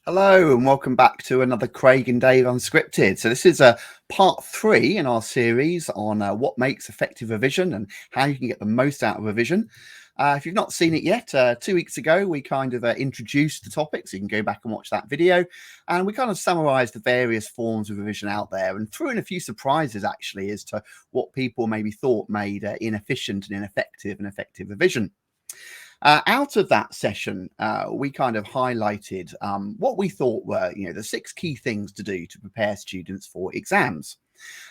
Hello and welcome back to another Craig and Dave Unscripted. So this is a part 3 in our series on what makes effective revision and how you can get the most out of revision. If you've not seen it yet, 2 weeks ago we kind of introduced the topic, so you can go back and watch that video, and we kind of summarized the various forms of revision out there and threw in a few surprises actually as to what people maybe thought made inefficient and ineffective and effective revision. Out of that session, we kind of highlighted what we thought were, the 6 key things to do to prepare students for exams.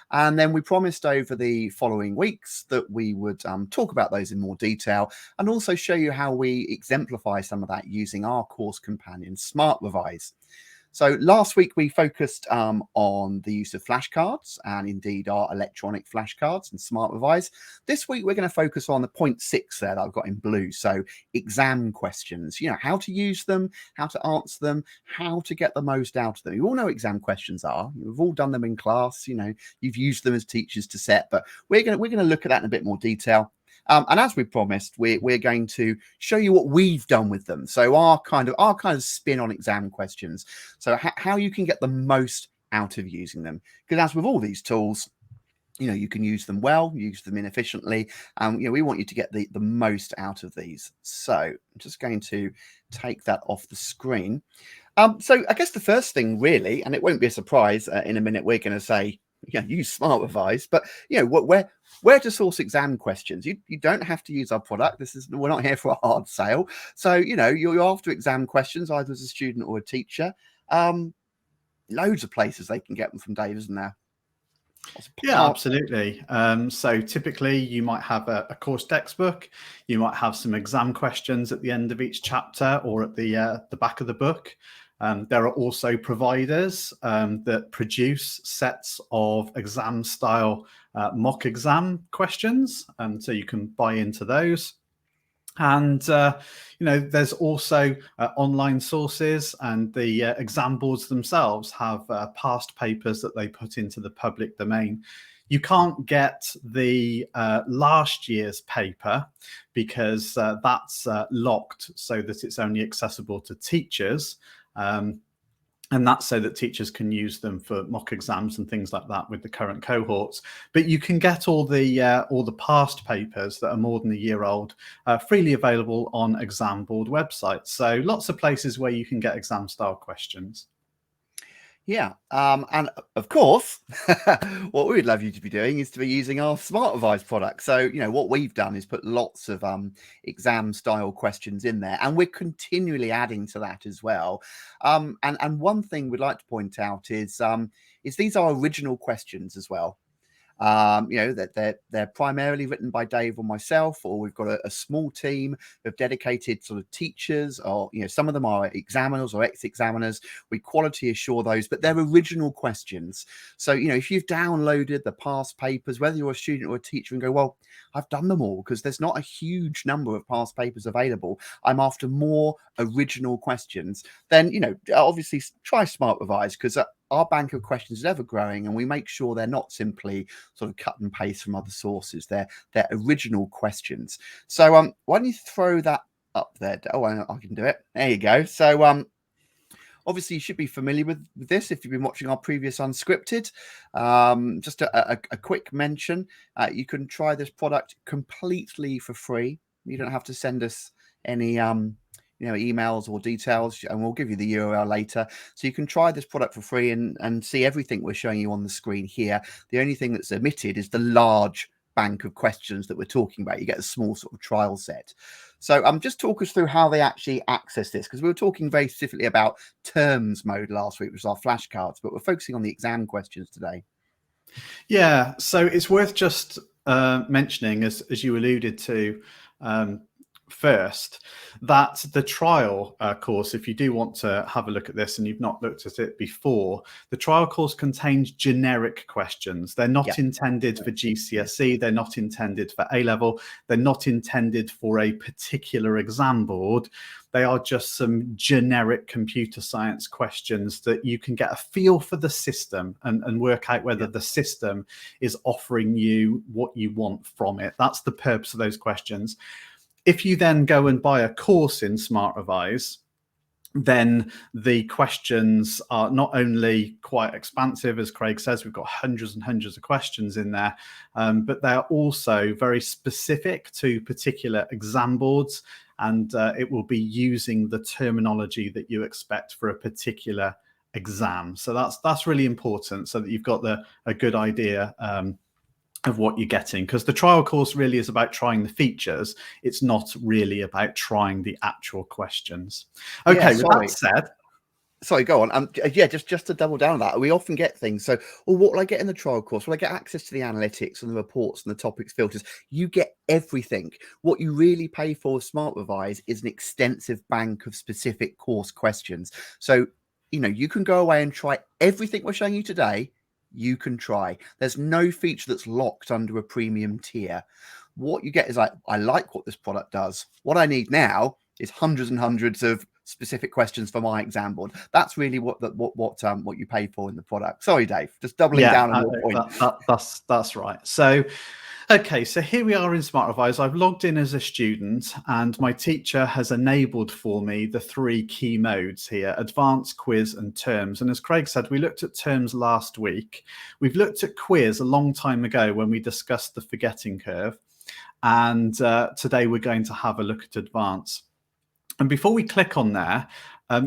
And then we promised over the following weeks that we would talk about those in more detail and also show you how we exemplify some of that using our course companion, Smart Revise. So last week we focused on the use of flashcards and indeed our electronic flashcards and Smart Revise. This week we're going to focus on the point 6 there that I've got in blue. So exam questions, how to use them, how to answer them, how to get the most out of them. You all know what exam questions are. We've all done them in class. You've used them as teachers to set, but we're going to look at that in a bit more detail. And as we promised, we're going to show you what we've done with them. So our kind of spin on exam questions. So how you can get the most out of using them. Because as with all these tools, you can use them well, use them inefficiently. We want you to get the most out of these. So I'm just going to take that off the screen. So I guess the first thing really, and it won't be a surprise in a minute, we're going to say, use Smart Revise, but where to source exam questions. You don't have to use our product. We're not here for a hard sale. So you're after exam questions either as a student or a teacher. Loads of places they can get them from, Dave, isn't there? Yeah, absolutely. So typically you might have a course textbook. You might have some exam questions at the end of each chapter or at the back of the book. There are also providers that produce sets of exam style mock exam questions. So you can buy into those. And, there's also online sources, and the exam boards themselves have past papers that they put into the public domain. You can't get the last year's paper because that's locked so that it's only accessible to teachers. And that's so that teachers can use them for mock exams and things like that with the current cohorts. But you can get all the past papers that are more than a year old freely available on exam board websites. So lots of places where you can get exam style questions. Yeah, and of course, what we'd love you to be doing is to be using our Smart Revise product. So, what we've done is put lots of exam style questions in there, and we're continually adding to that as well. And one thing we'd like to point out is these are original questions as well. That they're primarily written by Dave or myself, or we've got a small team of dedicated sort of teachers, or some of them are examiners or ex-examiners. We quality assure those, but they're original questions. So if you've downloaded the past papers, whether you're a student or a teacher, and go, well, I've done them all because there's not a huge number of past papers available, I'm after more original questions, then obviously try Smart Revise, because our bank of questions is ever growing, and we make sure they're not simply sort of cut and paste from other sources. They're original questions. So why don't you throw that up there? Oh, I can do it. There you go. So obviously you should be familiar with this if you've been watching our previous Unscripted. Just a quick mention, you can try this product completely for free. You don't have to send us any emails or details, and we'll give you the URL later. So you can try this product for free and see everything we're showing you on the screen here. The only thing that's omitted is the large bank of questions that we're talking about. You get a small sort of trial set. So just talk us through how they actually access this, because we were talking very specifically about terms mode last week, which was our flashcards, but we're focusing on the exam questions today. Yeah, so it's worth just mentioning, as you alluded to first, that the trial course, if you do want to have a look at this and you've not looked at it before, the trial course contains generic questions. They're not intended for GCSE, they're not intended for A-level, they're not intended for a particular exam board. They are just some generic computer science questions that you can get a feel for the system and work out whether the system is offering you what you want from it. That's the purpose of those questions. If you then go and buy a course in Smart Revise, then the questions are not only quite expansive, as Craig says, we've got hundreds and hundreds of questions in there, but they're also very specific to particular exam boards, and it will be using the terminology that you expect for a particular exam. So that's really important, so that you've got a good idea of what you're getting, because the trial course really is about trying the features. It's not really about trying the actual questions. Okay, with that said, sorry, go on. Yeah, just to double down on that, we often get things. So, well, what will I get in the trial course? Will I get access to the analytics and the reports and the topics filters? You get everything. What you really pay for with Smart Revise is an extensive bank of specific course questions. So, you can go away and try everything we're showing you today. You can try. There's no feature that's locked under a premium tier. What you get is I like what this product does. What I need now is hundreds and hundreds of specific questions for my exam board. That's really what you pay for in the product. Sorry, Dave, just doubling down on your point. That's right. So, okay, so here we are in Smart Revise. I've logged in as a student, and my teacher has enabled for me the 3 key modes here: advanced, quiz, and terms. And as Craig said, we looked at terms last week. We've looked at quiz a long time ago when we discussed the forgetting curve. And today we're going to have a look at advanced. And before we click on there,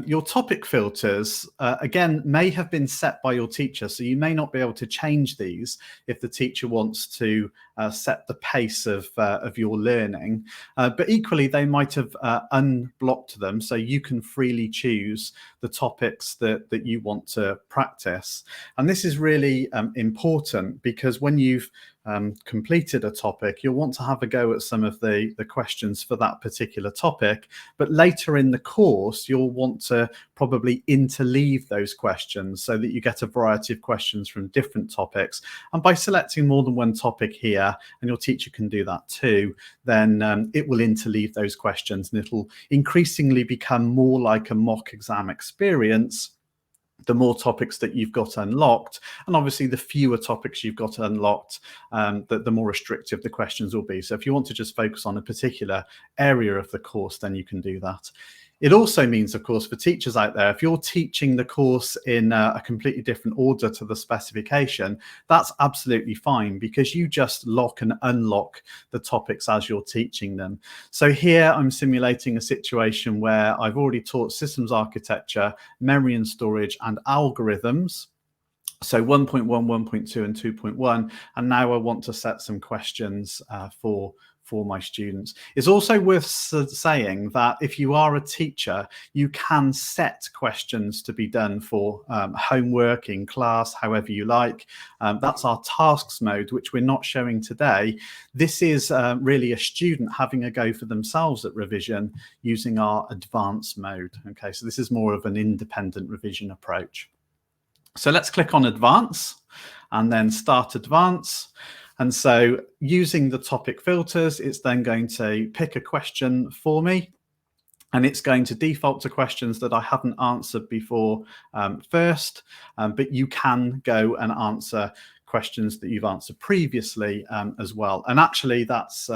your topic filters, again, may have been set by your teacher, so you may not be able to change these if the teacher wants to set the pace of your learning. But equally, they might have unblocked them, so you can freely choose the topics that you want to practice. And this is really important, because when you've completed a topic, you'll want to have a go at some of the questions for that particular topic. But later in the course, you'll want to probably interleave those questions so that you get a variety of questions from different topics. And by selecting more than one topic here, and your teacher can do that too, then it will interleave those questions, and it'll increasingly become more like a mock exam experience the more topics that you've got unlocked. And obviously the fewer topics you've got unlocked, the more restrictive the questions will be. So if you want to just focus on a particular area of the course, then you can do that. It also means, of course, for teachers out there, if you're teaching the course in a completely different order to the specification, that's absolutely fine, because you just lock and unlock the topics as you're teaching them. So here I'm simulating a situation where I've already taught systems architecture, memory and storage, and algorithms. So 1.1, 1.2, and 2.1. And now I want to set some questions for my students. It's also worth saying that if you are a teacher, you can set questions to be done for homework in class, however you like. That's our tasks mode, which we're not showing today. This is really a student having a go for themselves at revision using our advanced mode. Okay, so this is more of an independent revision approach. So let's click on advance and then start advance. And so using the topic filters, it's then going to pick a question for me, and it's going to default to questions that I haven't answered before first, but you can go and answer questions that you've answered previously as well. And actually that's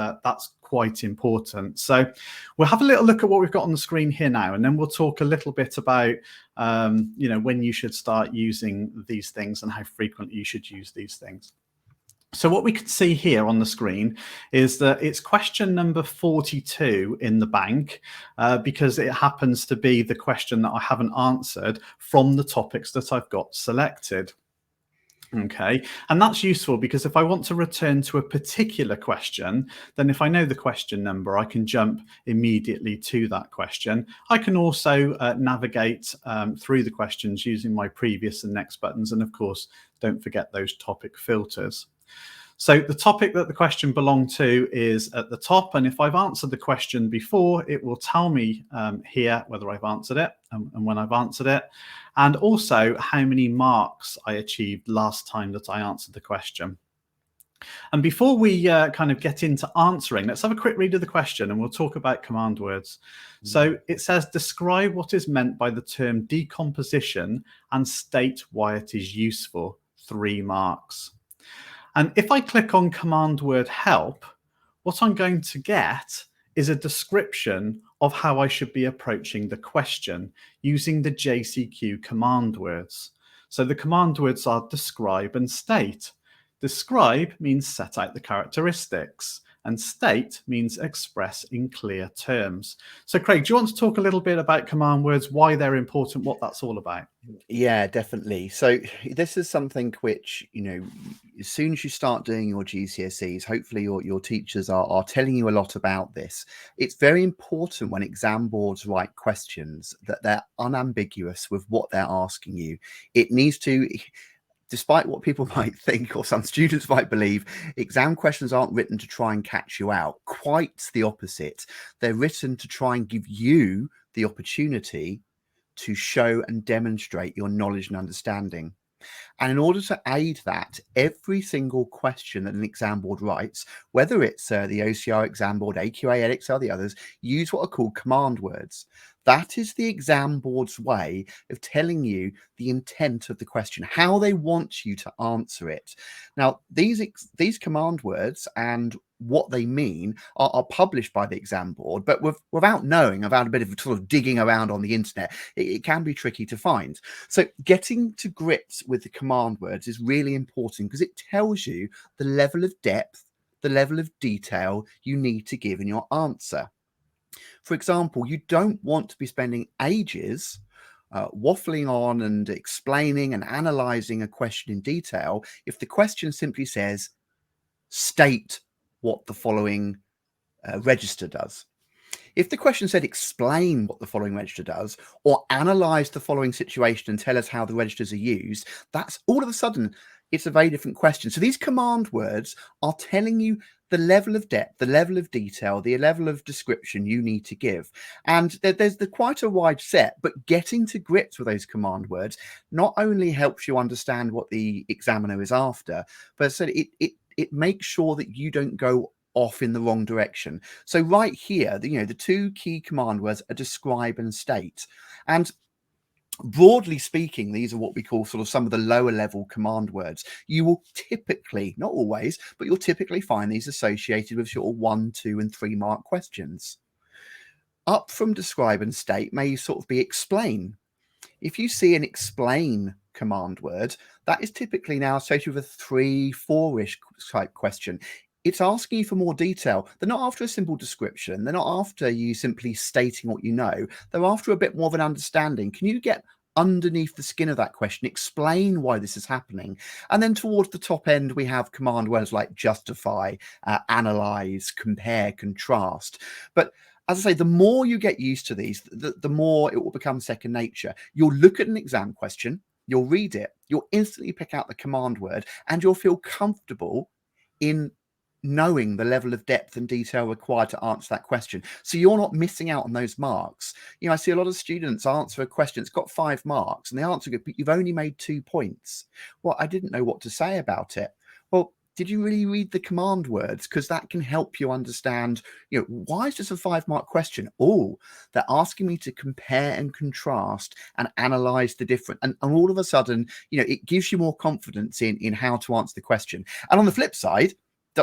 quite important. So we'll have a little look at what we've got on the screen here now, and then we'll talk a little bit about when you should start using these things and how frequently you should use these things. So what we can see here on the screen is that it's question number 42 in the bank, because it happens to be the question that I haven't answered from the topics that I've got selected. Okay, and that's useful because if I want to return to a particular question, then if I know the question number, I can jump immediately to that question. I can also navigate through the questions using my previous and next buttons, and of course, don't forget those topic filters. So the topic that the question belonged to is at the top, and if I've answered the question before, it will tell me here whether I've answered it and when I've answered it, and also how many marks I achieved last time that I answered the question. And before we kind of get into answering, let's have a quick read of the question and we'll talk about command words. So it says, describe what is meant by the term decomposition and state why it is useful. 3 marks. And if I click on command word help, what I'm going to get is a description of how I should be approaching the question using the JCQ command words. So the command words are describe and state. Describe means set out the characteristics, and state means express in clear terms. So Craig, do you want to talk a little bit about command words, why they're important, what that's all about? Yeah, definitely. So this is something which, as soon as you start doing your GCSEs, hopefully your teachers are telling you a lot about this. It's very important when exam boards write questions that they're unambiguous with what they're asking you. It needs to, despite what people might think or some students might believe, exam questions aren't written to try and catch you out. Quite the opposite. They're written to try and give you the opportunity to show and demonstrate your knowledge and understanding. And in order to aid that, every single question that an exam board writes, whether it's the OCR exam board, AQA, EdXL, the others, use what are called command words. That is the exam board's way of telling you the intent of the question, how they want you to answer it. Now, these command words and what they mean are published by the exam board, but without knowing, about a bit of sort of digging around on the internet, it can be tricky to find. So getting to grips with the command words is really important because it tells you the level of depth, the level of detail you need to give in your answer. For example, you don't want to be spending ages waffling on and explaining and analyzing a question in detail if the question simply says, state what the following register does. If the question said explain what the following register does or analyze the following situation and tell us how the registers are used, that's all of a sudden it's a very different question. So these command words are telling you the level of depth, the level of detail, the level of description you need to give. And there's quite a wide set, but getting to grips with those command words not only helps you understand what the examiner is after, but so it makes sure that you don't go off in the wrong direction. So right here, the two key command words are describe and state. And broadly speaking, these are what we call sort of some of the lower level command words. You will typically, not always, but you'll typically find these associated with sort of 1, 2, and 3 mark questions. Up from describe and state may sort of be explain. If you see an explain command word, that is typically now associated with a 3, 4-ish type question. It's asking you for more detail. They're not after a simple description. They're not after you simply stating what you know. They're after a bit more of an understanding. Can you get underneath the skin of that question, explain why this is happening? And then towards the top end, we have command words like justify, analyze, compare, contrast. But as I say, the more you get used to these, the more it will become second nature. You'll look at an exam question, you'll read it, you'll instantly pick out the command word, and you'll feel comfortable in knowing the level of depth and detail required to answer that question. So you're not missing out on those marks. I see a lot of students answer a question, it's got 5 marks, and they answer good, but you've only made 2 points. Well, I didn't know what to say about it. Well, did you really read the command words? Because that can help you understand, why is this a 5-mark question? Oh, they're asking me to compare and contrast and analyze the different, and all of a sudden, it gives you more confidence in how to answer the question. And on the flip side,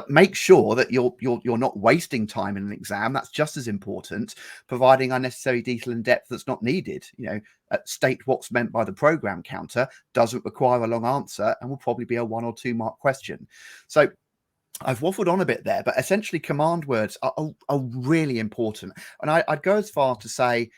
make sure that you're not wasting time in an exam. That's just as important. Providing unnecessary detail and depth that's not needed. State what's meant by the program counter doesn't require a long answer and will probably be a 1 or 2 mark question. So I've waffled on a bit there, but essentially command words are really important. And I'd go as far to say,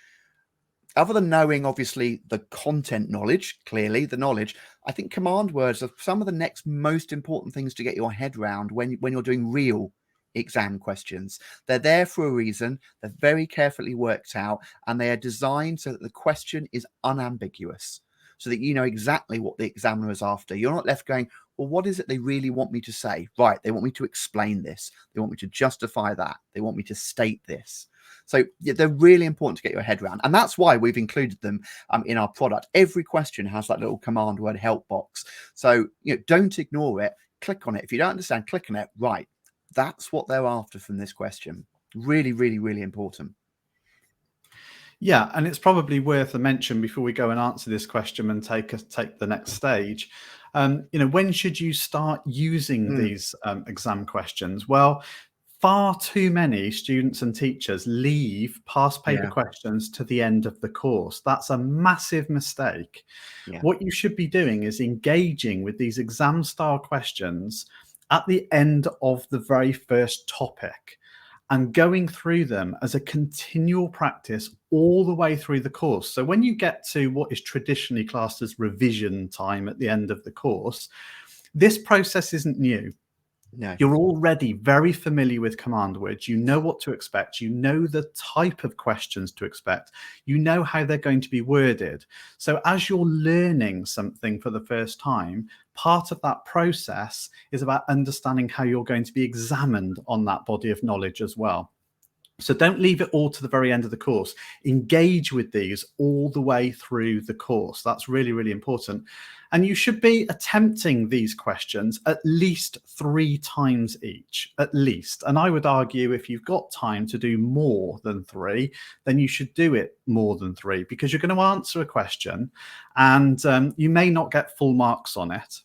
other than knowing, obviously, the content knowledge, clearly the knowledge, I think command words are some of the next most important things to get your head around when you're doing real exam questions. They're there for a reason. They're very carefully worked out, and they are designed so that the question is unambiguous, so that you know exactly what the examiner is after. You're not left going, well, what is it they really want me to say? Right, they want me to explain this. They want me to justify that. They want me to state this. So yeah, they're really important to get your head around. And that's why we've included them in our product. Every question has that little command word help box. So don't ignore it. Click on it. If you don't understand, click on it. Right. That's what they're after from this question. Really, really, really important. Yeah, and it's probably worth a mention before we go and answer this question and take the next stage. When should you start using these exam questions? Well, far too many students and teachers leave past paper questions to the end of the course. That's a massive mistake. What you should be doing is engaging with these exam style questions at the end of the very first topic and going through them as a continual practice all the way through the course. So when you get to what is traditionally classed as revision time at the end of the course, this process isn't new. No. You're already very familiar with command words. You know what to expect. You know the type of questions to expect. You know how they're going to be worded. So as you're learning something for the first time, part of that process is about understanding how you're going to be examined on that body of knowledge as well. So don't leave it all to the very end of the course. Engage with these all the way through the course. That's really, really important. And you should be attempting these questions at least 3 times each, at least. And I would argue if you've got time to do more than 3, then you should do it more than 3, because you're going to answer a question and you may not get full marks on it.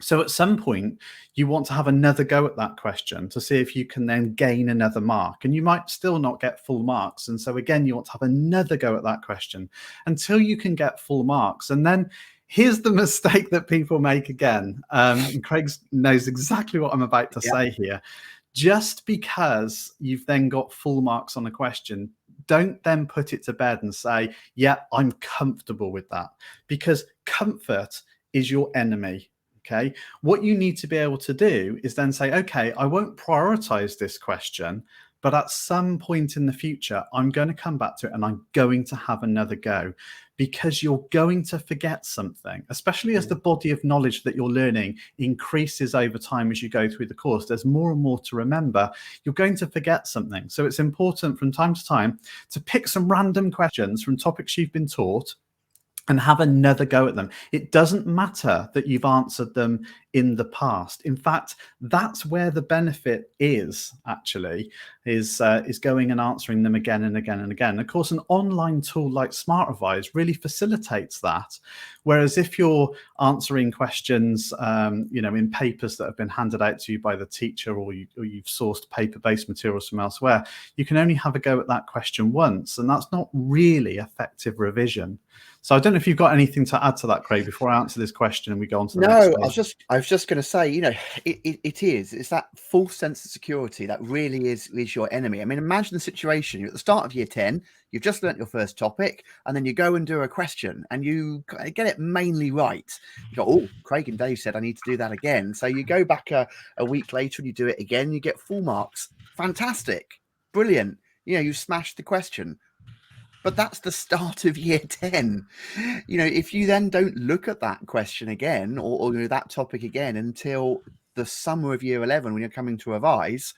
So at some point, you want to have another go at that question to see if you can then gain another mark. And you might still not get full marks. And so again, you want to have another go at that question until you can get full marks. And then here's the mistake that people make again. And Craig knows exactly what I'm about to say here. Just because you've then got full marks on a question, don't then put it to bed and say, yeah, I'm comfortable with that, because comfort is your enemy. Okay, what you need to be able to do is then say, okay, I won't prioritize this question, but at some point in the future, I'm going to come back to it and I'm going to have another go, because you're going to forget something, especially as the body of knowledge that you're learning increases over time as you go through the course. There's more and more to remember. You're going to forget something. So it's important from time to time to pick some random questions from topics you've been taught and have another go at them. It doesn't matter that you've answered them in the past. In fact, that's where the benefit is, actually, is going and answering them again and again and again. Of course, an online tool like Smart Revise really facilitates that. Whereas if you're answering questions, in papers that have been handed out to you by the teacher, or you've sourced paper-based materials from elsewhere, you can only have a go at that question once, and that's not really effective revision. So I don't know if you've got anything to add to that, Craig, before I answer this question and we go on to the next one. I was just going to say, it's that false sense of security that really is your enemy. I mean, imagine the situation: you're at the start of year 10, you've just learnt your first topic, and then you go and do a question and you get it mainly right. You go, oh, Craig and Dave said I need to do that again. So you go back a week later and you do it again, you get full marks. Fantastic. Brilliant. You smashed the question. But that's the start of year 10. If you then don't look at that question again or that topic again until the summer of year 11 when you're coming to revise,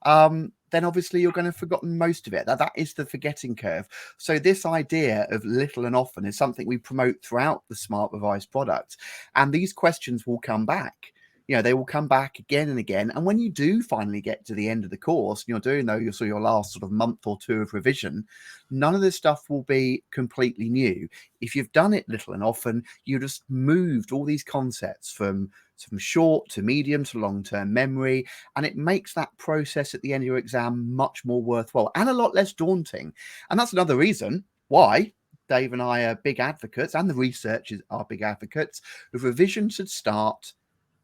then obviously you're going to have forgotten most of it. That is the forgetting curve. So this idea of little and often is something we promote throughout the Smart Revise product. And these questions will come back. They will come back again and again. And when you do finally get to the end of the course, and you're doing your last sort of month or 2 of revision, none of this stuff will be completely new. If you've done it little and often, you just moved all these concepts from short to medium to long-term memory, and it makes that process at the end of your exam much more worthwhile and a lot less daunting. And that's another reason why Dave and I are big advocates, and the researchers are big advocates, of revision should start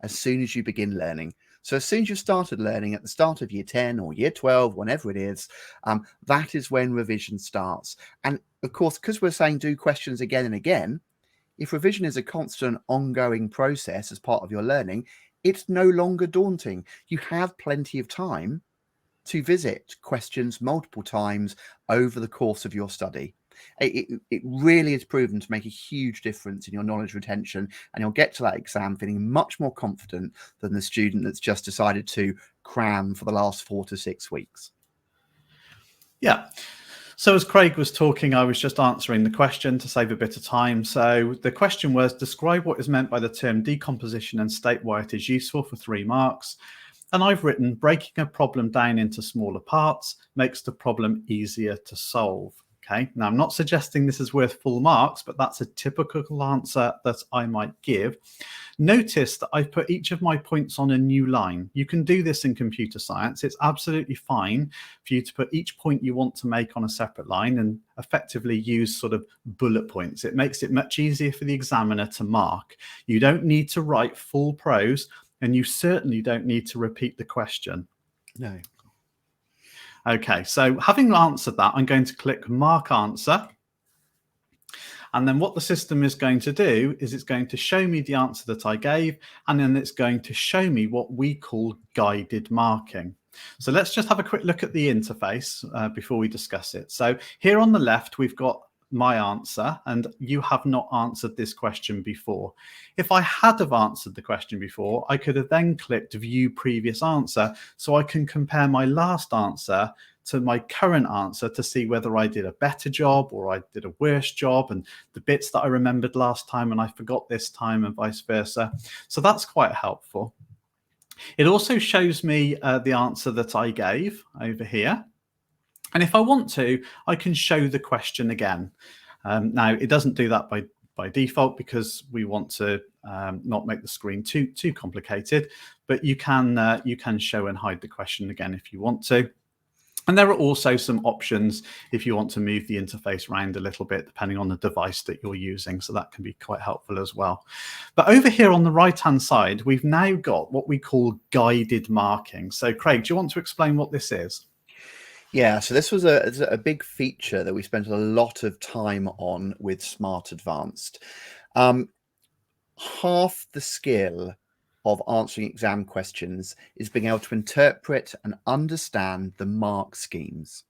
as soon as you begin learning. So as soon as you've started learning at the start of year 10 or year 12, whenever it is, that is when revision starts. And of course, because we're saying do questions again and again, if revision is a constant ongoing process as part of your learning, it's no longer daunting. You have plenty of time to visit questions multiple times over the course of your study. It really is proven to make a huge difference in your knowledge retention, and you'll get to that exam feeling much more confident than the student that's just decided to cram for the last 4 to 6 weeks. Yeah. So as Craig was talking, I was just answering the question to save a bit of time. So the question was, describe what is meant by the term decomposition and state why it is useful, for 3 marks. And I've written, breaking a problem down into smaller parts makes the problem easier to solve. Okay, now I'm not suggesting this is worth full marks, but that's a typical answer that I might give. Notice that I've put each of my points on a new line. You can do this in computer science. It's absolutely fine for you to put each point you want to make on a separate line and effectively use sort of bullet points. It makes it much easier for the examiner to mark. You don't need to write full prose, and you certainly don't need to repeat the question. No. Okay, so having answered that, I'm going to click Mark Answer. And then what the system is going to do is it's going to show me the answer that I gave, and then it's going to show me what we call guided marking. So let's just have a quick look at the interface before we discuss it. So here on the left, we've got my answer, and you have not answered this question before. If I had have answered the question before, I could have then clicked View Previous Answer, so I can compare my last answer to my current answer to see whether I did a better job or I did a worse job, and the bits that I remembered last time and I forgot this time, and vice versa. So that's quite helpful. It also shows me the answer that I gave over here. And if I want to, I can show the question again. Now, it doesn't do that by default because we want to not make the screen too complicated, but you can show and hide the question again if you want to. And there are also some options if you want to move the interface around a little bit, depending on the device that you're using. So that can be quite helpful as well. But over here on the right-hand side, we've now got what we call guided marking. So Craig, do you want to explain what this is? Yeah, so this was a big feature that we spent a lot of time on with Smart Advanced. Half the skill of answering exam questions is being able to interpret and understand the mark schemes.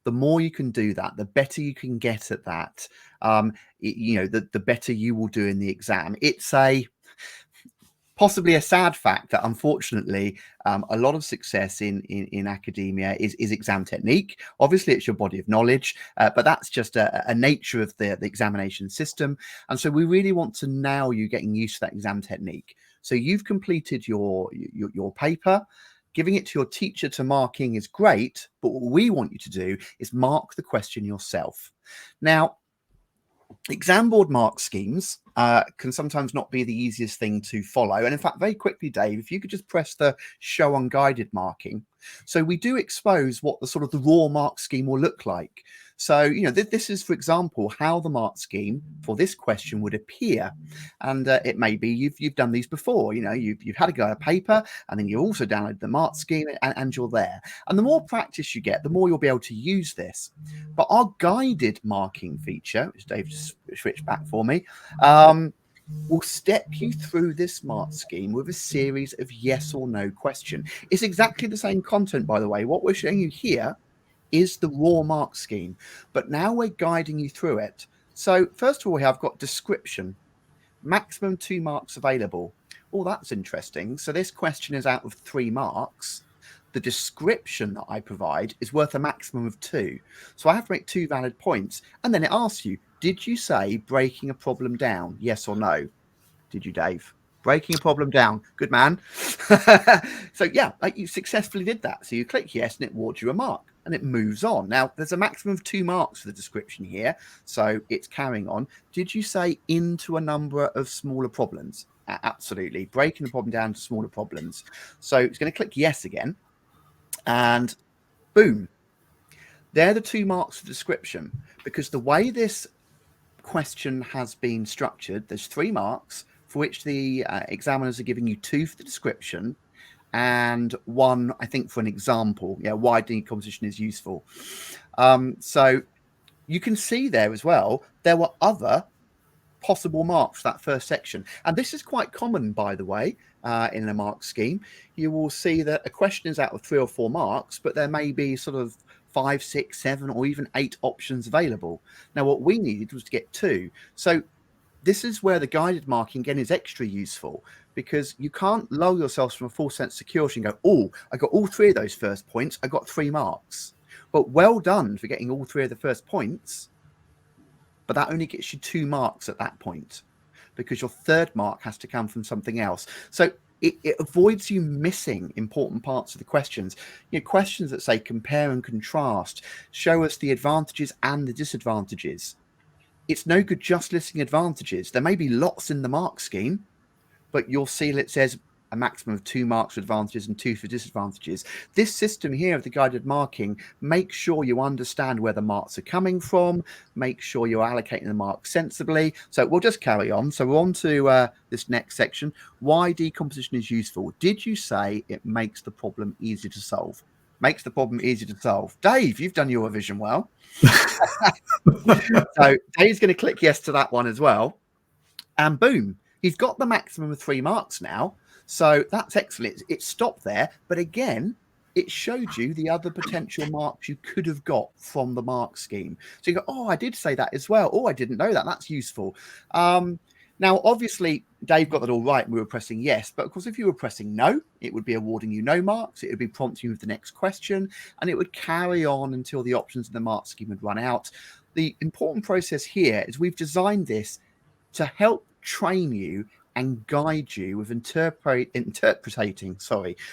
The more you can do that, the better you can get at that. The better you will do in the exam. It's possibly a sad fact that unfortunately a lot of success in academia is exam technique. Obviously it's your body of knowledge, but that's just a nature of the examination system. And so we really want to now you getting used to that exam technique. So you've completed your paper. Giving it to your teacher to marking is great, but what we want you to do is mark the question yourself. Now, exam board mark schemes can sometimes not be the easiest thing to follow. And in fact, very quickly, Dave, if you could just press the show unguided marking. So we do expose what the sort of the raw mark scheme will look like. So, this is, for example, how the mark scheme for this question would appear. And it may be you've done these before. You've had a go at a paper, and then you also download the mark scheme, and you're there. And the more practice you get, the more you'll be able to use this. But our guided marking feature, which Dave just switched back for me, will step you through this mark scheme with a series of yes or no question. It's exactly the same content, by the way. What we're showing you here is the raw mark scheme, but now we're guiding you through it. So first of all, we have got description, maximum 2 marks available. Oh, that's interesting. So this question is out of 3 marks. The description that I provide is worth a maximum of 2. So I have to make 2 valid points. And then it asks you, did you say breaking a problem down? Yes or no? Did you, Dave? Breaking a problem down. Good man. So yeah, you successfully did that. So you click yes and it awards you a mark and it moves on. Now there's a maximum of 2 marks for the description here. So it's carrying on. Did you say into a number of smaller problems? Absolutely. Breaking the problem down to smaller problems. So it's going to click yes again. And boom. They're the 2 marks for description, because the way this question has been structured, there's 3 marks for which the examiners are giving you 2 for the description and 1, I think, for an example. Yeah, why decomposition is useful. So you can see there as well, there were other possible marks for that first section. And this is quite common, by the way, in a mark scheme. You will see that a question is out of 3 or 4 marks, but there may be sort of 5, 6, 7, or even 8 options available. Now, what we needed was to get 2. So this is where the guided marking again is extra useful, because you can't lull yourselves from a false sense of security and go, oh, I got all 3 of those first points, I got 3 marks. But well done for getting all 3 of the first points, but that only gets you 2 marks at that point, because your third mark has to come from something else. So it avoids you missing important parts of the questions. Questions that say compare and contrast, show us the advantages and the disadvantages. It's no good just listing advantages. There may be lots in the mark scheme, but you'll see that it says a maximum of 2 marks for advantages and 2 for disadvantages. This system here of the guided marking makes sure you understand where the marks are coming from, make sure you're allocating the marks sensibly. So we'll just carry on. So we're on to this next section. Why decomposition is useful. Did you say it makes the problem easier to solve? Makes the problem easier to solve. Dave, you've done your revision well. So Dave's going to click yes to that one as well. And boom, he's got the maximum of 3 marks now. So that's excellent. It stopped there. But again, it showed you the other potential marks you could have got from the mark scheme. So you go, oh, I did say that as well. Oh, I didn't know that. That's useful. Now, obviously, Dave got that all right. We were pressing yes. But of course, if you were pressing no, it would be awarding you no marks. It would be prompting you with the next question. And it would carry on until the options in the mark scheme would run out. The important process here is we've designed this to help train you and guide you with interpreting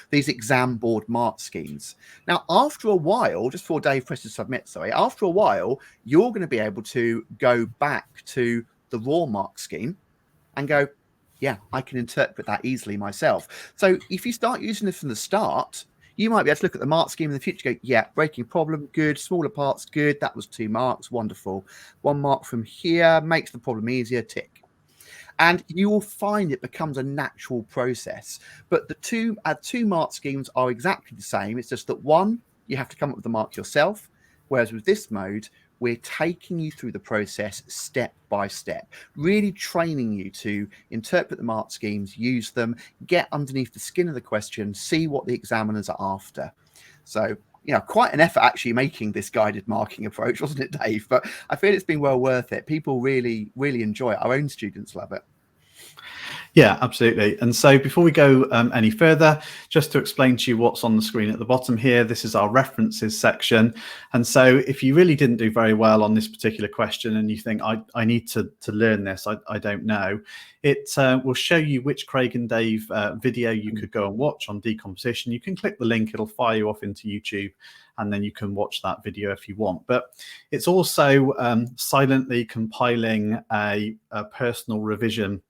these exam board mark schemes. Now, after a while, just before Dave presses submit, after a while, you're going to be able to go back to the raw mark scheme and go, yeah, I can interpret that easily myself. So if you start using this from the start, you might be able to look at the mark scheme in the future, go, yeah, breaking problem, good, smaller parts, good, that was 2 marks, wonderful. 1 mark from here makes the problem easier, tick. And you will find it becomes a natural process. But the two mark schemes are exactly the same. It's just that one, you have to come up with the mark yourself. Whereas with this mode, we're taking you through the process step by step, really training you to interpret the mark schemes, use them, get underneath the skin of the question, see what the examiners are after. So, quite an effort actually making this guided marking approach, wasn't it, Dave? But I feel it's been well worth it. People really, really enjoy it. Our own students love it. Yeah, absolutely. And so before we go any further, just to explain to you what's on the screen at the bottom here, this is our references section. And so if you really didn't do very well on this particular question and you think, I need to learn this, I don't know, it will show you which Craig and Dave video you could go and watch on decomposition. You can click the link, it'll fire you off into YouTube, and then you can watch that video if you want. But it's also silently compiling a personal revision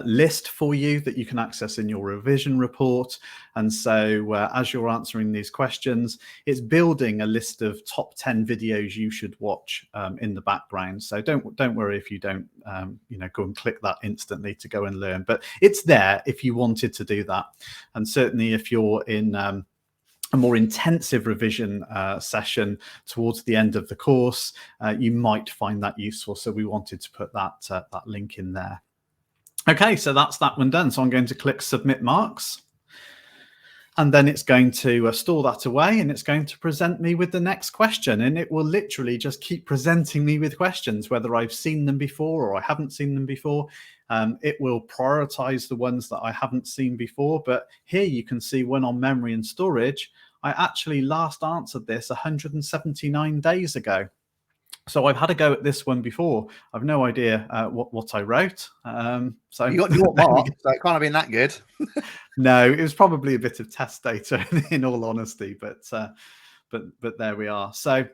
list for you that you can access in your revision report. And so as you're answering these questions, it's building a list of top 10 videos you should watch in the background. So don't worry if you don't go and click that instantly to go and learn, but it's there if you wanted to do that. And certainly if you're in a more intensive revision session towards the end of the course, you might find that useful. So we wanted to put that link in there. Okay, so that's that one done. So I'm going to click Submit Marks. And then it's going to store that away, and it's going to present me with the next question. And it will literally just keep presenting me with questions, whether I've seen them before or I haven't seen them before. It will prioritize the ones that I haven't seen before. But here you can see one on memory and storage. I actually last answered this 179 days ago. So I've had a go at this one before. I've no idea what I wrote. So you got your mark, so it can't have been that good. No, it was probably a bit of test data, in all honesty. But there we are. So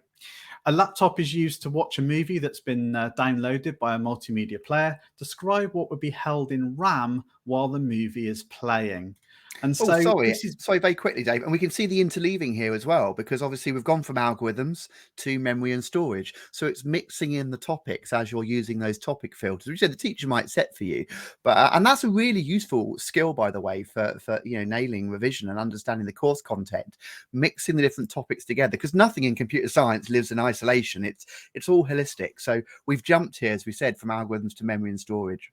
a laptop is used to watch a movie that's been downloaded by a multimedia player. Describe what would be held in RAM while the movie is playing. And so, sorry, very quickly, Dave. And we can see the interleaving here as well, because obviously we've gone from algorithms to memory and storage. So it's mixing in the topics as you're using those topic filters, which the teacher might set for you. But and that's a really useful skill, by the way, for nailing revision and understanding the course content, mixing the different topics together, because nothing in computer science lives in isolation. It's all holistic. So we've jumped here, as we said, from algorithms to memory and storage.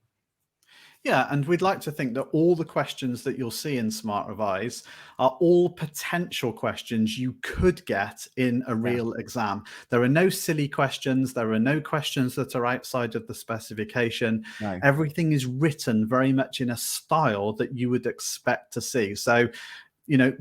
Yeah, and we'd like to think that all the questions that you'll see in Smart Revise are all potential questions you could get in a real exam. There are no silly questions. There are no questions that are outside of the specification. No. Everything is written very much in a style that you would expect to see. So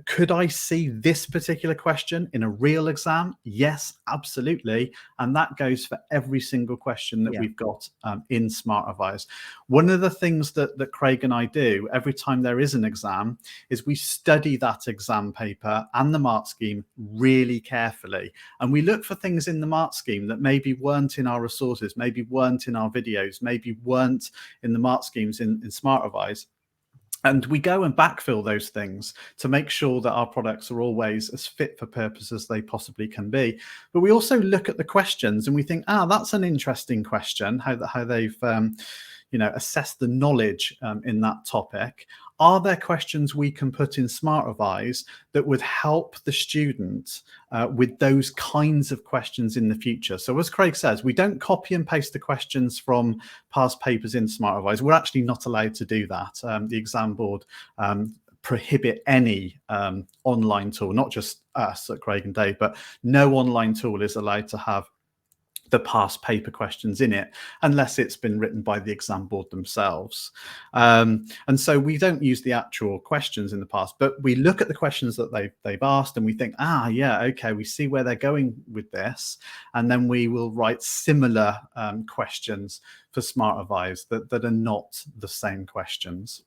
could I see this particular question in a real exam? Yes, absolutely. And that goes for every single question that we've got in Smart Revise. One of the things that Craig and I do every time there is an exam is we study that exam paper and the mark scheme really carefully. And we look for things in the mark scheme that maybe weren't in our resources, maybe weren't in our videos, maybe weren't in the mark schemes in Smart Revise. And we go and backfill those things to make sure that our products are always as fit for purpose as they possibly can be. But we also look at the questions and we think, that's an interesting question, how they've assessed the knowledge in that topic. Are there questions we can put in Smart Revise that would help the student with those kinds of questions in the future? So as Craig says, we don't copy and paste the questions from past papers in Smart Revise. We're actually not allowed to do that. The exam board prohibit any online tool, not just us at Craig and Dave, but no online tool is allowed to have the past paper questions in it unless it's been written by the exam board themselves. And so we don't use the actual questions in the past, but we look at the questions that they've asked and we think, okay, we see where they're going with this. And then we will write similar questions for Smart Revise that are not the same questions.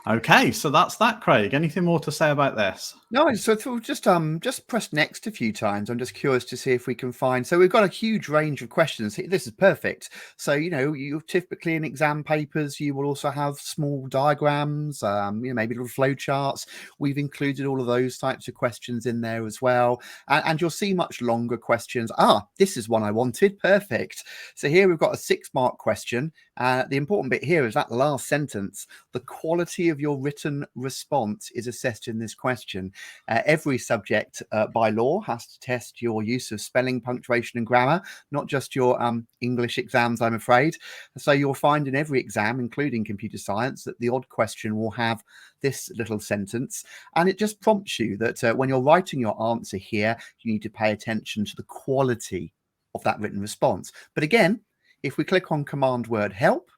Okay, so that's that, Craig. Anything more to say about this? No, so just press next a few times. I'm just curious to see if we can find. So we've got a huge range of questions. This is perfect. So you typically in exam papers you will also have small diagrams, maybe little flow charts. We've included all of those types of questions in there as well, and you'll see much longer questions. This is one I wanted. Perfect. So here we've got a 6-mark question. The important bit here is that last sentence. The quality of your written response is assessed in this question. Every subject by law has to test your use of spelling, punctuation and grammar, not just your English exams, I'm afraid. So you'll find in every exam, including computer science, that the odd question will have this little sentence, and it just prompts you that when you're writing your answer here, you need to pay attention to the quality of that written response. But again, if we click on command word help,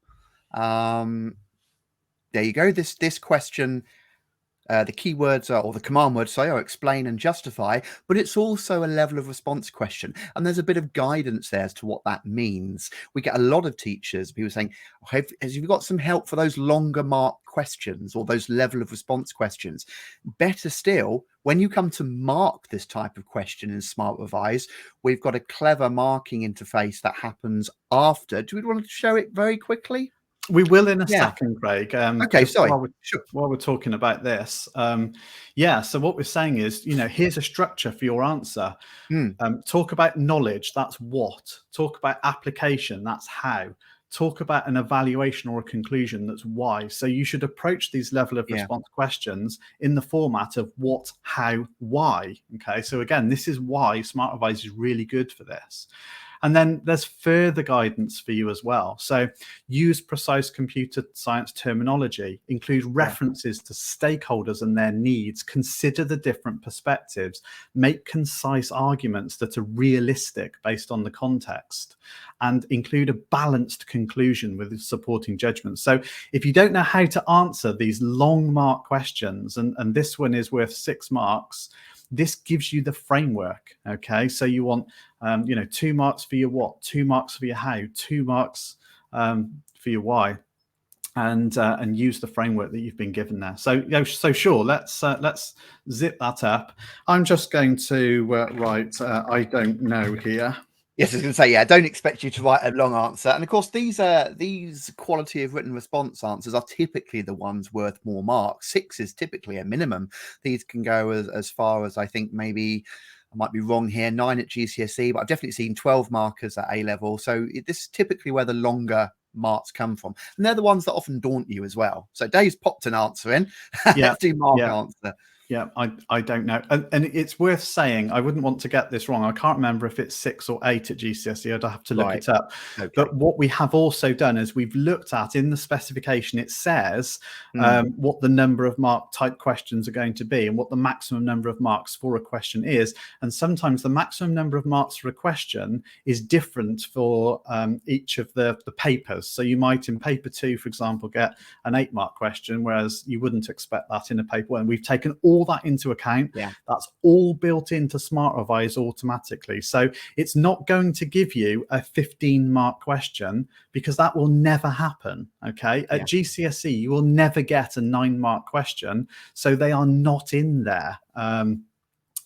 there you go. This question, the keywords or the command words, are explain and justify, but it's also a level of response question. And there's a bit of guidance there as to what that means. We get a lot of teachers, people saying, have you got some help for those longer mark questions or those level of response questions? Better still, when you come to mark this type of question in Smart Revise, we've got a clever marking interface that happens after. Do we want to show it very quickly? We will in a second, Craig. Okay, sorry. While we're talking about this, so what we're saying is, here's a structure for your answer. Talk about knowledge, that's what. Talk about application, that's how. Talk about an evaluation or a conclusion, that's why. So you should approach these level of response questions in the format of what, how, why. Okay, so again, this is why Smart Revise is really good for this. And then there's further guidance for you as well. So use precise computer science terminology, include references to stakeholders and their needs, consider the different perspectives, make concise arguments that are realistic based on the context, and include a balanced conclusion with supporting judgments. So if you don't know how to answer these long mark questions, and this one is worth 6 marks, this gives you the framework. Okay, so you want 2 marks for your what, 2 marks for your how, 2 marks for your why, and use the framework that you've been given there. So sure, let's zip that up. I'm just going to write I don't know here. Yes, I was going to say, I don't expect you to write a long answer. And of course, these quality of written response answers are typically the ones worth more marks. 6 is typically a minimum. These can go as far as, I think, maybe, I might be wrong here, 9 at GCSE, but I've definitely seen 12 markers at A level. So this is typically where the longer marks come from. And they're the ones that often daunt you as well. So Dave's popped an answer in. 2-mark answer. Yeah, I don't know. And it's worth saying, I wouldn't want to get this wrong. I can't remember if it's 6 or 8 at GCSE. I'd have to look it up. Okay. But what we have also done is we've looked at in the specification, it says what the number of mark type questions are going to be and what the maximum number of marks for a question is. And sometimes the maximum number of marks for a question is different for each of the papers. So you might in paper 2, for example, get an 8-mark question, whereas you wouldn't expect that in a paper 1. We've taken all that into account. That's all built into Smart Revise automatically. So it's not going to give you a 15-mark question, because that will never happen. Okay. At GCSE, you will never get a 9-mark question. So they are not in there.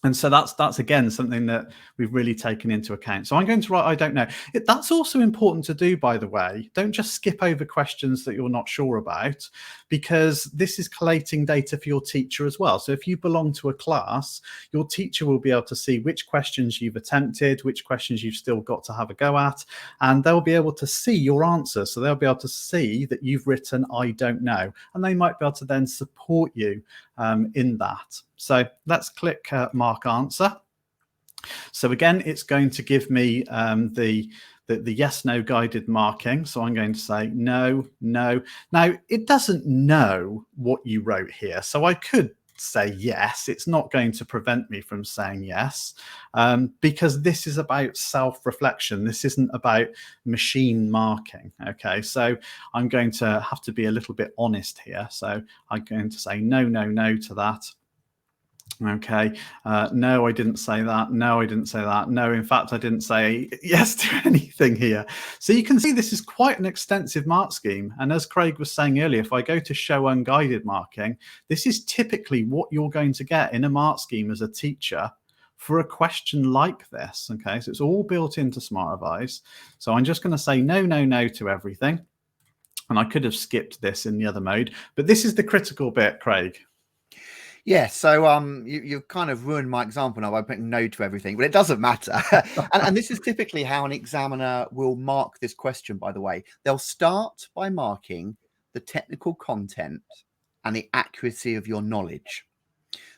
And so that's again something that we've really taken into account. So I'm going to write, I don't know. That's also important to do, by the way. Don't just skip over questions that you're not sure about, because this is collating data for your teacher as well. So if you belong to a class, your teacher will be able to see which questions you've attempted, which questions you've still got to have a go at, and they'll be able to see your answer. So they'll be able to see that you've written, I don't know, and they might be able to then support you in that. So let's click mark answer. So again, it's going to give me the yes, no guided marking. So I'm going to say no, no. Now, it doesn't know what you wrote here. So I could say yes. It's not going to prevent me from saying yes, because this is about self-reflection. This isn't about machine marking. Okay, so I'm going to have to be a little bit honest here. So I'm going to say no, no, no to that. Okay, no, I didn't say that. No, I didn't say that. No, in fact, I didn't say yes to anything here. So you can see this is quite an extensive mark scheme. And as Craig was saying earlier, if I go to show unguided marking, this is typically what you're going to get in a mark scheme as a teacher for a question like this. Okay, so it's all built into Smart Revise. So I'm just going to say no, no, no to everything. And I could have skipped this in the other mode, but this is the critical bit, Craig. Yeah, so you've kind of ruined my example now by putting no to everything, but it doesn't matter. and this is typically how an examiner will mark this question, by the way. They'll start by marking the technical content and the accuracy of your knowledge.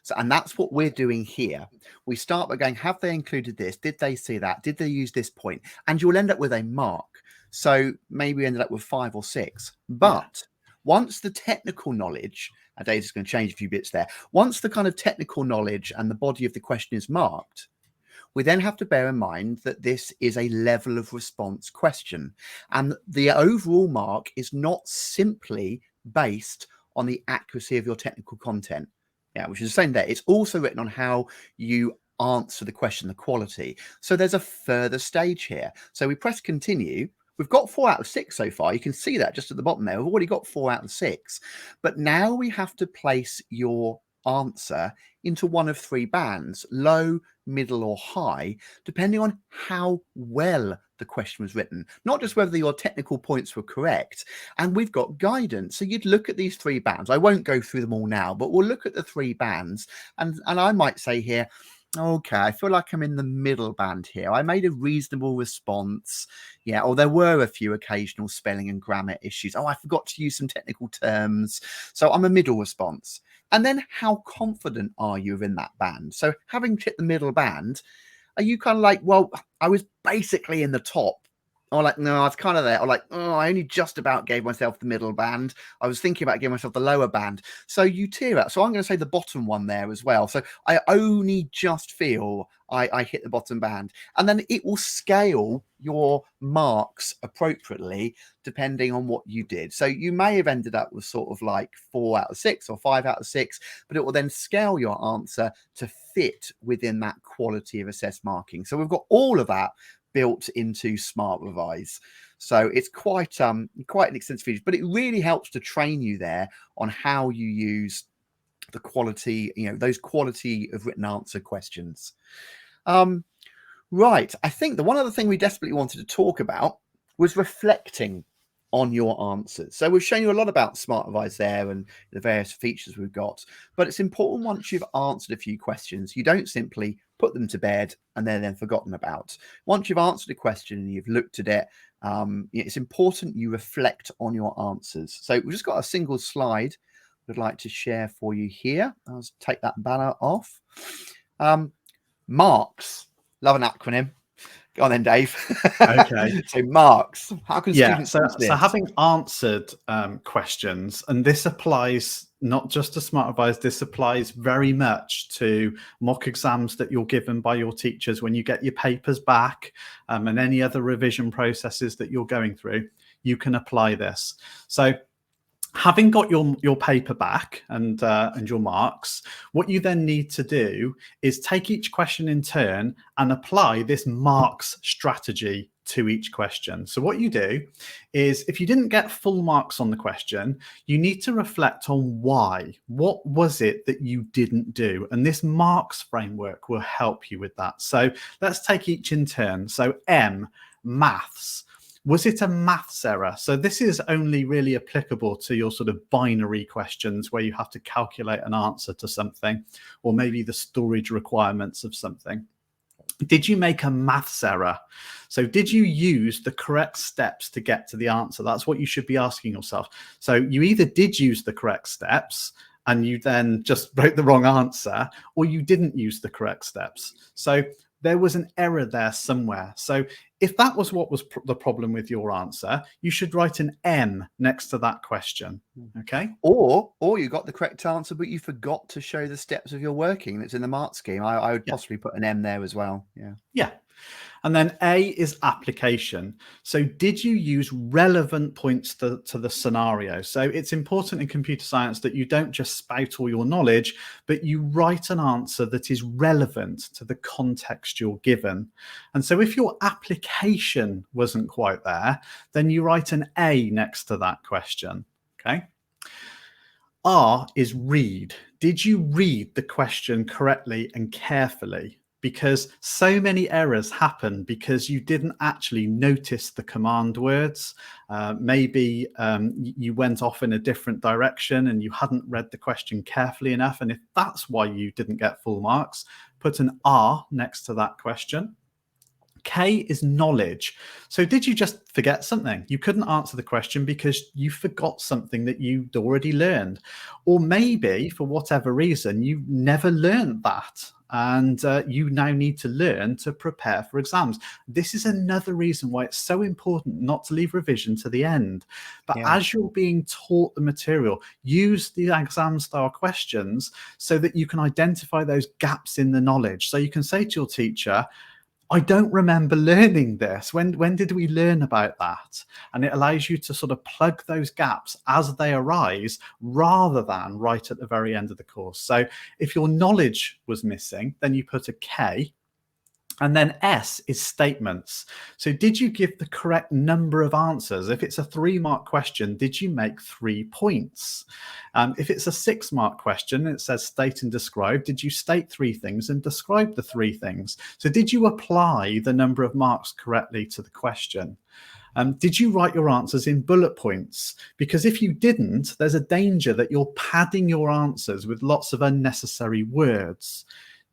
So, and that's what we're doing here. We start by going, have they included this? Did they see that? Did they use this point? And you'll end up with a mark. So maybe we ended up with 5 or 6. But once the technical knowledge, our data's going to change a few bits there. Once the kind of technical knowledge and the body of the question is marked, we then have to bear in mind that this is a level of response question. And the overall mark is not simply based on the accuracy of your technical content. Yeah, which is the same there. It's also written on how you answer the question, the quality. So there's a further stage here. So we press continue. We've got 4 out of 6 so far. You can see that just at the bottom there. We've already got 4 out of 6. But now we have to place your answer into one of 3 bands, low, middle, or high, depending on how well the question was written, not just whether your technical points were correct. And we've got guidance. So you'd look at these 3 bands. I won't go through them all now, but we'll look at the 3 bands. And I might say here, okay, I feel like I'm in the middle band here. I made a reasonable response. Yeah, or there were a few occasional spelling and grammar issues. Oh, I forgot to use some technical terms. So I'm a middle response. And then how confident are you in that band? So having hit the middle band, are you kind of like, well, I was basically in the top? Or like, no, I was kind of there. Or like, oh, I only just about gave myself the middle band. I was thinking about giving myself the lower band. So you tier out. So I'm going to say the bottom one there as well. So I only just feel I hit the bottom band. And then it will scale your marks appropriately depending on what you did. So you may have ended up with sort of like 4 out of 6 or 5 out of 6, but it will then scale your answer to fit within that quality of assessed marking. So we've got all of that built into Smart Revise. So it's quite an extensive feature, but it really helps to train you there on how you use the quality, those quality of written answer questions. Right. I think the one other thing we desperately wanted to talk about was reflecting on your answers. So we've shown you a lot about Smart Revise there and the various features we've got, but it's important once you've answered a few questions, you don't simply put them to bed and they're then forgotten about. Once you've answered a question and you've looked at it, it's important you reflect on your answers. So we've just got a single slide would like to share for you here. I'll just take that banner off. Marks, love an acronym. Go on then, Dave. Okay. So marks, how can Yeah, students so, use this? so having answered questions, and this applies not just to Smart Revise, this applies very much to mock exams that you're given by your teachers when you get your papers back, and any other revision processes that you're going through, you can apply this. So having got your paper back and your marks, what you then need to do is take each question in turn and apply this marks strategy to each question. So what you do is, if you didn't get full marks on the question, you need to reflect on why. What was it that you didn't do? And this marks framework will help you with that. So let's take each in turn. So M, maths. Was it a maths error? So this is only really applicable to your sort of binary questions where you have to calculate an answer to something, or maybe the storage requirements of something. Did you make a maths error? So did you use the correct steps to get to the answer? That's what you should be asking yourself. So you either did use the correct steps and you then just wrote the wrong answer, or you didn't use the correct steps. So there was an error there somewhere. So if that was what was the problem with your answer, you should write an M next to that question. Okay. Or you got the correct answer, but you forgot to show the steps of your working that's in the mark scheme. I would possibly put an M there as well. Yeah. Yeah. And then A is application. So did you use relevant points to the scenario? So it's important in computer science that you don't just spout all your knowledge, but you write an answer that is relevant to the context you're given. And so if your application wasn't quite there, then you write an A next to that question. Okay. R is read. Did you read the question correctly and carefully? Because so many errors happen because you didn't actually notice the command words. Maybe you went off in a different direction and you hadn't read the question carefully enough. And if that's why you didn't get full marks, put an R next to that question. K is knowledge. So did you just forget something? You couldn't answer the question because you forgot something that you'd already learned. Or maybe for whatever reason, you never learned that. And you now need to learn to prepare for exams. This is another reason why it's so important not to leave revision to the end. But as you're being taught the material, use the exam style questions so that you can identify those gaps in the knowledge. So you can say to your teacher, I don't remember learning this. When did we learn about that? And it allows you to sort of plug those gaps as they arise rather than right at the very end of the course. So if your knowledge was missing, then you put a K. And then S is statements. So did you give the correct number of answers? If it's a 3-mark question, did you make 3 points? If it's a 6-mark question, it says state and describe. Did you state 3 things and describe the 3 things? So did you apply the number of marks correctly to the question? Did you write your answers in bullet points? Because if you didn't, there's a danger that you're padding your answers with lots of unnecessary words.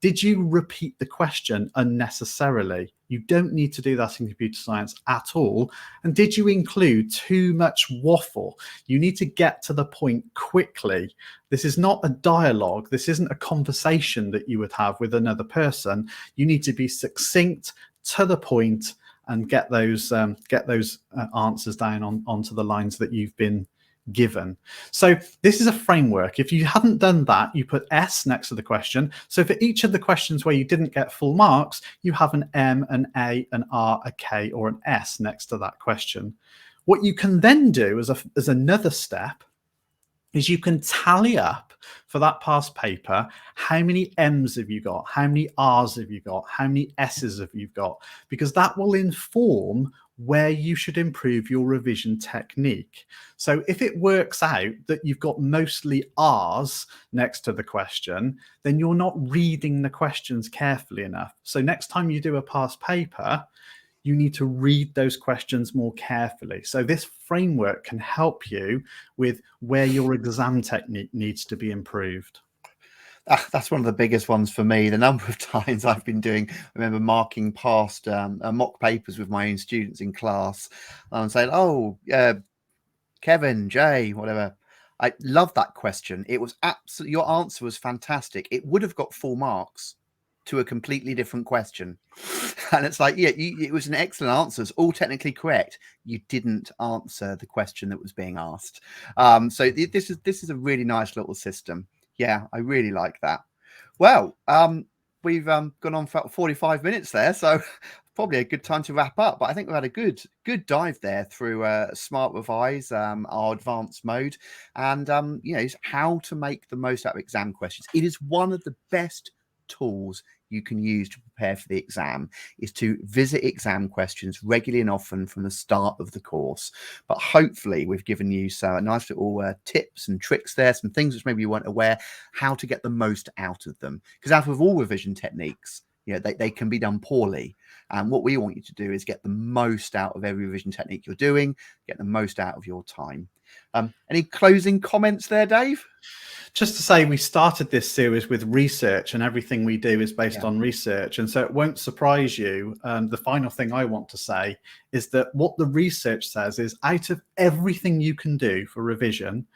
Did you repeat the question unnecessarily? You don't need to do that in computer science at all. And did you include too much waffle? You need to get to the point quickly. This is not a dialogue. This isn't a conversation that you would have with another person. You need to be succinct, to the point, and get those answers down onto the lines that you've been given. So this is a framework. If you hadn't done that, you put S next to the question. So for each of the questions where you didn't get full marks, you have an M, an A, an R, a K, or an S next to that question. What you can then do as another step is you can tally up for that past paper, how many M's have you got? How many R's have you got? How many S's have you got? Because that will inform where you should improve your revision technique. So if it works out that you've got mostly R's next to the question, then you're not reading the questions carefully enough. So next time you do a past paper, you need to read those questions more carefully. So this framework can help you with where your exam technique needs to be improved. That's one of the biggest ones for me. The number of times I've been doing, I remember marking past mock papers with my own students in class and saying, oh, Kevin, Jay, whatever, I love that question. It was absolutely, your answer was fantastic. It would have got full marks to a completely different question. And it's like, yeah, it was an excellent answer. It's all technically correct. You didn't answer the question that was being asked. So this is a really nice little system. Yeah, I really like that. Well, we've gone on for 45 minutes there, so probably a good time to wrap up. But I think we've had a good dive there through Smart Revise, our advanced mode, and how to make the most out of exam questions. It is one of the best tools you can use to prepare for the exam, is to visit exam questions regularly and often from the start of the course. But hopefully we've given you some nice little tips and tricks there, some things which maybe you weren't aware, how to get the most out of them. Because as with all revision techniques, they can be done poorly. And what we want you to do is get the most out of every revision technique you're doing, get the most out of your time. Any closing comments there, Dave? Just to say, we started this series with research, and everything we do is based on research. And so it won't surprise you. The final thing I want to say is that what the research says is, out of everything you can do for revision,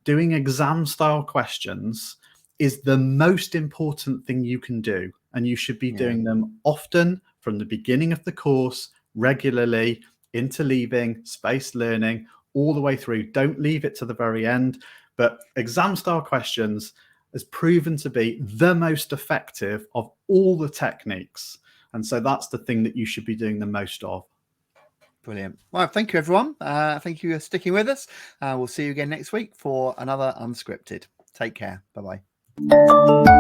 doing exam style questions is the most important thing you can do. And you should be doing them often, from the beginning of the course, regularly, interleaving, spaced learning, all the way through. Don't leave it to the very end. But exam style questions has proven to be the most effective of all the techniques. And so that's the thing that you should be doing the most of. Brilliant. Well, thank you, everyone. Thank you for sticking with us. We'll see you again next week for another Unscripted. Take care. Bye-bye.